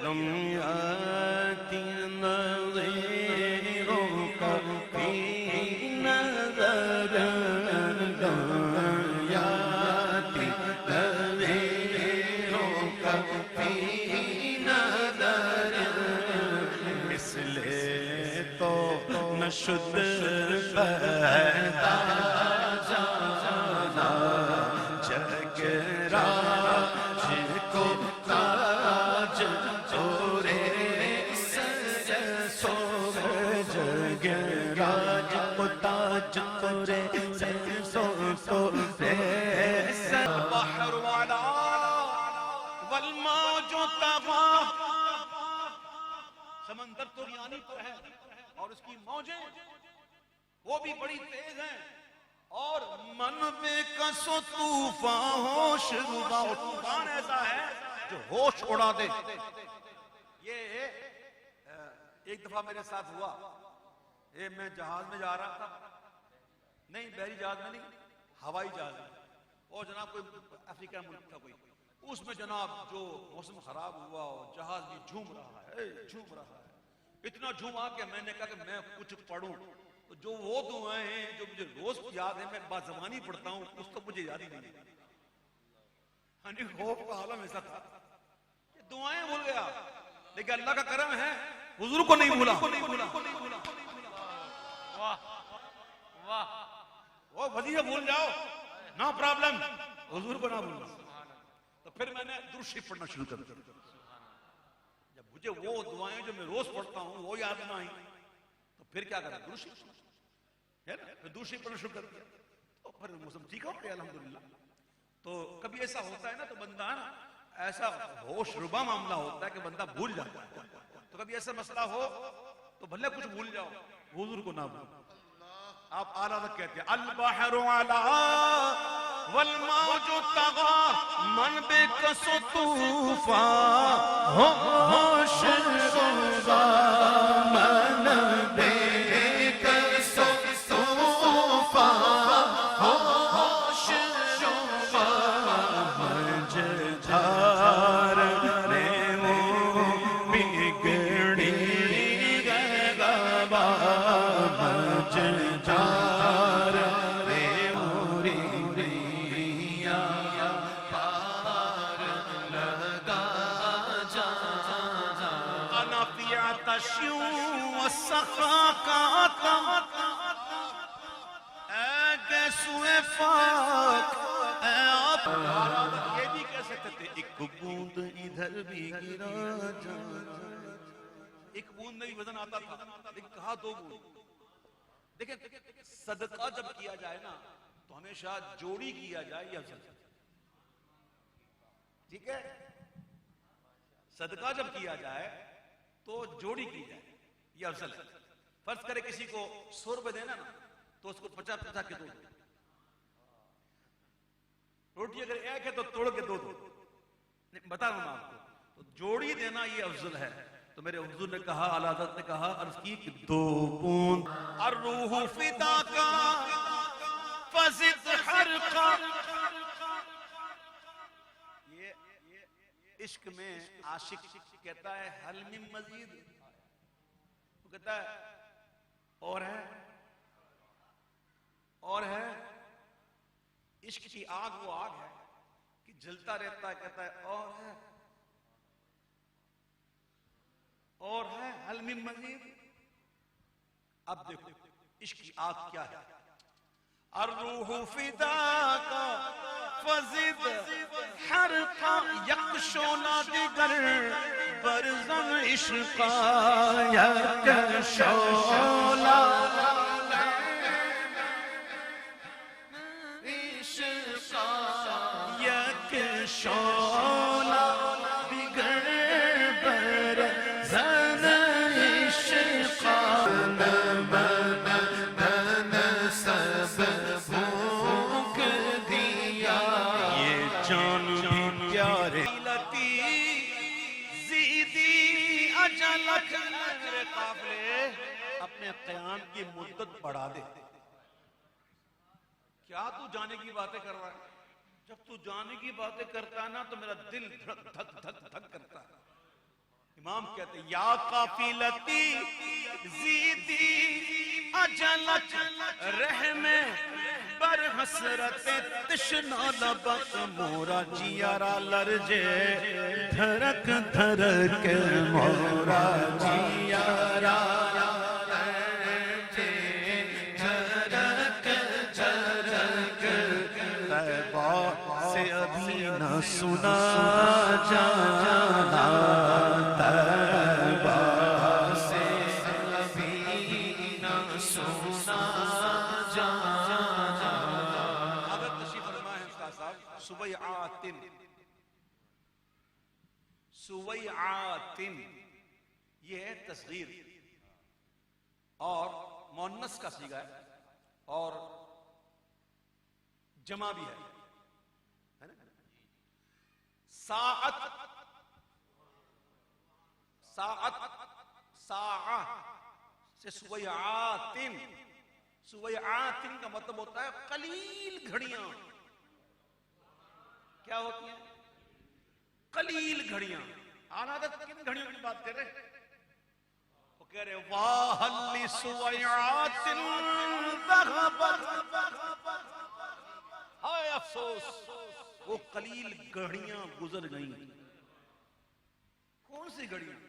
لم يأتي نظيرك في نظر لم يأتي نظيرك في نظر مثل تو نشد پیدا جانا جگ راج کو تاج چورے سر سو جگ راج کو تاج چورے سر سو بحر والا والموج طغى سمندر تو یعنی پر ہے اور اس کی موجیں وہ بھی بڑی تیز ہیں اور من بے کس و طوفان ہوش ربا طوفان ایسا ہے جو ہوش اڑا دے. یہ ایک دفعہ میرے ساتھ ہوا میں جہاز میں جا رہا تھا نہیں بحری جہاز میں نہیں ہوائی جہاز میں اور جناب کوئی افریقہ ملک تھا کوئی اس میں جناب جو موسم خراب ہوا اور جہاز بھی جھوم رہا ہے اتنا جھوما کہ میں نے کہا کہ میں کچھ پڑھوں تو جو وہ دعائیں ہیں جو مجھے روز یاد ہیں میں بازمانی پڑھتا ہوں اس تو مجھے یاد ہی نہیں ہے. خوف کا عالم ایسا تھا کہ دعائیں بھول گیا لیکن اللہ کا کرم ہے حضور کو نہیں بھولا. وہ وظیفہ بھول جاؤ نو پرابلم حضور کو نہ بھولنا. تو پھر میں نے درود شریف پڑھنا شروع کر دیا. جب مجھے وہ دعائیں جو میں روز پڑھتا ہوں وہ یاد نہ آئی تو پھر کیا کریں درود شریف ہے نا پھر درود شریف پڑھنا شروع کر دیا تو پھر موسم ٹھیک ہو گیا الحمدللہ. تو کبھی ایسا ہوتا ہے نا تو بندہ نا ایسا ہوش ربا معاملہ ہوتا ہے کہ بندہ بھول جاتا ہے. تو کبھی ایسا مسئلہ ہو تو بھلے کچھ بھول جاؤ حضور کو نہ بھولو. آپ اعلیٰ تک کہتے ہیں البحر علا والموج طغى من بکس و طوفان ہوش ربا من بکس و طوفان ہوش ربا مجھار نے وہ بگڑی گبا مجھار نے موری ریا پار لگا جا انا فی عطش والسخاء اے گیسوئے فاک اے آپ یہ بھی کہہ سکتے تھے ایک بوند ادھر بھی گرا جا. ایک بوند نہیں وزن آتا تھا لیکن کہا دو بوند. دیکھیں صدقہ جب کیا جائے نا تو ہمیشہ جوڑی کیا جائے یا افضل. ٹھیک ہے صدقہ جب کیا جائے تو جوڑی کی جائے یا افضل. فرض کرے کسی کو 100 روپے دینا نا تو اس کو 50 کے دو. روٹی اگر ایک ہے تو توڑ کے دو. بتا رہا ہوں آپ کو تو جوڑی دینا یہ افضل ہے. تو میرے حضور نے کہا اعلیٰ حضرت نے کہا عرض کی کہ 2 بوند الروح فداکا فزد حرقا. یہ عشق میں عاشق کہتا ہے حل من مزید. وہ کہتا ہے اور ہے عشق کی آگ وہ آگ ہے کہ جلتا رہتا ہے. کہتا ہے اور ہے حل من مزید. اب دیکھو عشق کی آگ کیا ہے. الروح فداکا فزد حرقا یکشونا دیگر برزن عشقا یکشونا عشقا یکشونا دیگر برزن عشقا اپنے قیام کی مدت بڑھا دے. کیا تو جانے کی باتیں کر رہا ہے؟ جب تو جانے کی باتیں کرتا ہے نا تو میرا دل دھک دھک دھک دھک کرتا ہے. امام کہتے ہیں یا قافلتی زیدی اجلت رحم بر حسرت تشنا لبک مورا جیارا لرجے دھرک دھرک مورا جیارا لرجے دھرک دھرک طیبہ سے ابھی نہ سنا جانا طیبہ سے ابھی نہ سنا جانا سویعات سویعات یہ ہے تصغیر اور مؤنث کا صیغہ ہے اور جمع بھی ہے ساعت ساعت ساعہ سے سویعات سویعات کا مطلب ہوتا ہے قلیل گھڑیاں کیا ہوتی ہیں قلیل گھڑیاں آنادت کن گھڑیوں کی بات کر رہے وہ کہہ رہے واہ لسویعات ذہبت ہائے افسوس وہ قلیل گھڑیاں گزر گئیں کون سی گھڑیاں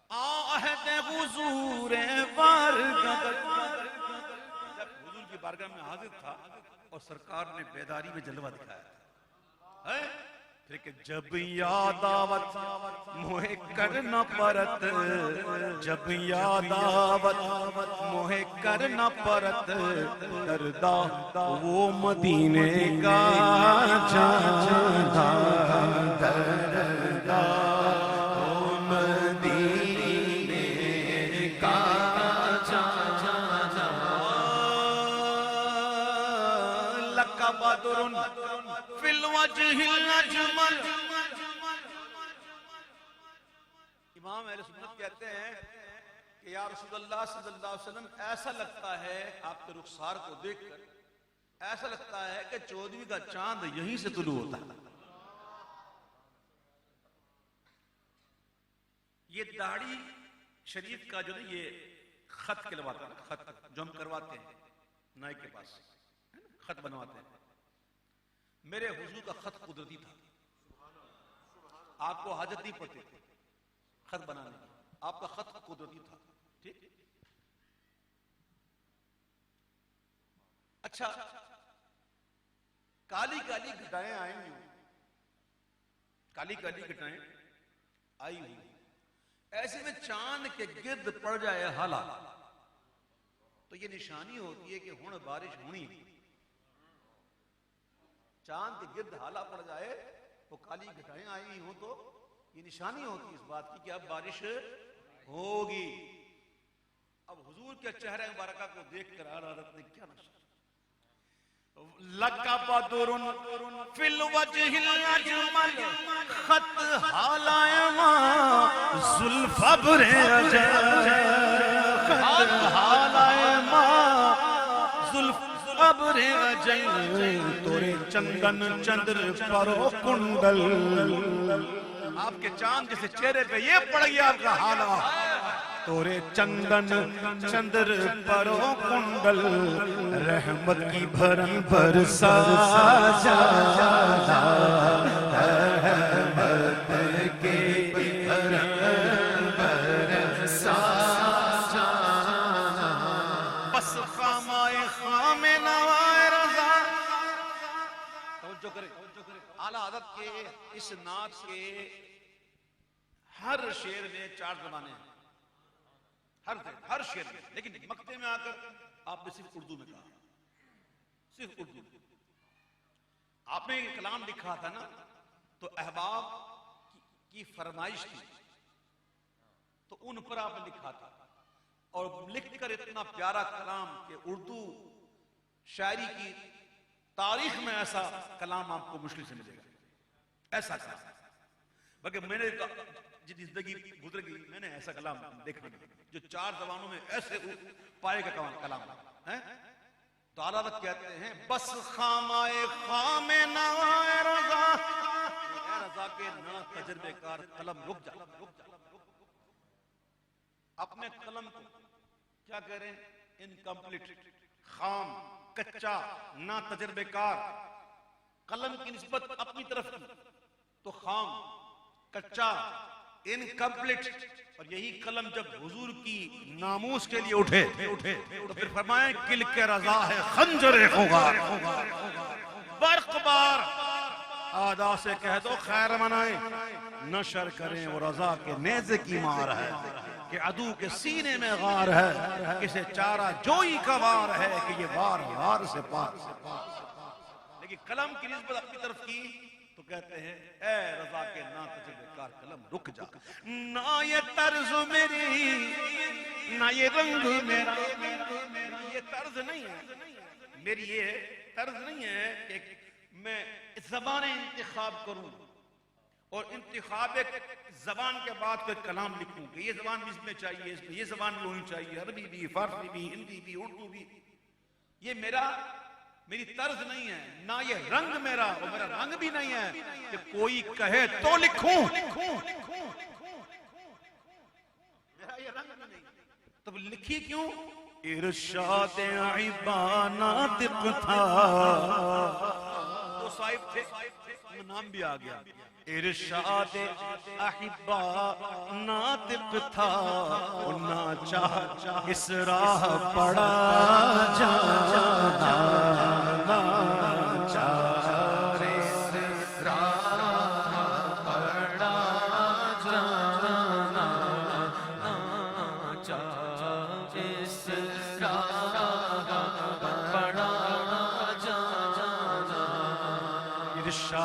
آہد حضور بارگاہ جب حضور کی بارگاہ میں حاضر تھا اور سرکار نے بیداری میں جلوہ دکھایا پھر کہ جب یاد آوت موہے کرنا پرت جب یاد آوت موہے کرنا پرت دردہ وہ مدینے کا جانا دردہ وہ مدینے کا جانا لکا بدرن فی الوجہ الاجمل امام اہل سنت کہتے ہیں کہ یا رسول اللہ صلی اللہ علیہ وسلم ایسا لگتا ہے آپ کے رخسار کو دیکھ کر ایسا لگتا ہے کہ 14ویں کا چاند یہیں سے طلوع ہوتا ہے یہ داڑھی شریف کا جو یہ خط کلواتا ہے خط جو ہم کرواتے ہیں نائی کے پاس خط بنواتے ہیں میرے حضور کا خط قدرتی تھا آپ کو حاجت نہیں پڑتی تھی خط بنانے کی آپ کا خط قدرتی تھا ٹھیک اچھا کالی کالی گھٹائیں آئی ہوئی کالی کالی گھٹائیں آئی ہوئی ایسے میں چاند کے گرد پڑ جائے حالا تو یہ نشانی ہوتی ہے کہ ہن بارش ہونی چاند کے گرد حالا پڑ جائے وہ کالی گھٹائیں آئی ہوں تو یہ نشانی ہوتی ہے اس بات کی کہ اب بارش ہوگی اب حضور کے چہرے مبارکہ کو دیکھ کر حضرت نے کیا نشان لَكَ بَدْرٌ فِي الْوَجْهِ الْأَجْمَلِ خط حالائے ماں زلف ابر اجل خط حالائے ماں زلف ابر اجل تورے چندن چندر پرو کنڈل آپ کے چاند جیسے چہرے پہ یہ پڑ گیا آپ کا حالہ تورے چندن چندر پرو کنڈل رحمت کی بھرن برسا جانا رحمت کے بھرن برسا جانا بس خامائے خام نوائے رضا توجہ کرے اعلیٰ حضرت کے اس نعت کے ہر شعر میں 4 زبانیں ہیں ہر شعر میں لیکن مقطع میں آ کر آپ نے صرف اردو میں کہا صرف اردو آپ نے ایک کلام لکھا تھا نا تو احباب کی فرمائش تھی تو ان پر آپ نے لکھا تھا اور لکھ کر اتنا پیارا کلام کہ اردو شاعری کی تاریخ میں ایسا کلام آپ کو مشکل سے ملے گا ایسا کلام بلکہ میں نے جتنی زندگی گزر گئی میں نے ایسا کلام دیکھا نہیں جو 4 زبانوں میں ایسے پائے گا کلام ہے تو اعلیٰ حضرت کہتے ہیں بس خامائے خام نوائے رضا اے رضا کے نا تجربے کار قلم رک جا اپنے قلم کو کیا کہہ رہے ہیں؟ انکمپلیٹ، خام، کچا، نا تجربے کار. قلم کی نسبت اپنی طرف کی تو خام، کچا، انکمپلیٹ. اور یہی قلم جب حضور کی ناموس کے لیے اٹھے تو پھر فرمائیں کل کے رضا ہے خنجر غبار. برق بار آدا سے کہہ دو خیر منائیں، نشر کریں وہ رضا کے نیزے کی مار ہے کہ عدو کے سینے میں غار ہے، کسے چارہ جوئی کا وار ہے کہ یہ وار وار سے پار. لیکن قلم کی نسبت اپنی طرف کی تو کہتے ہیں اے رضا کے نا تجربے کار قلم رک جا. نہ یہ طرز میری، نہ یہ رنگ میرا، یہ طرز نہیں ہے میری، یہ طرز نہیں ہے کہ میں زبان انتخاب کروں اور انتخاب زبان کے بعد کوئی کلام لکھوں کہ یہ زبان بھی اس میں چاہیے، اس میں یہ زبان بھی ہونی چاہیے، عربی بھی، فارسی بھی، ہندی بھی، اردو بھی. یہ میری طرز نہیں ہے. نہ یہ رنگ میرا، اور میرا رنگ بھی نہیں ہے کہ کوئی کہے تو لکھوں، میرا یہ رنگ بھی نہیں. تب لکھی کیوں؟ ارشاد عیبا ناطق تھا، وہ صاحب تھے، نام بھی آ گیا. ارشاد احبا ناطق تھا، نہ چاہ اس راہ پڑا جانا، نہ چاہ راہ پڑا جانا، نہ چاہ اس راہ پڑا جانا. ارشاد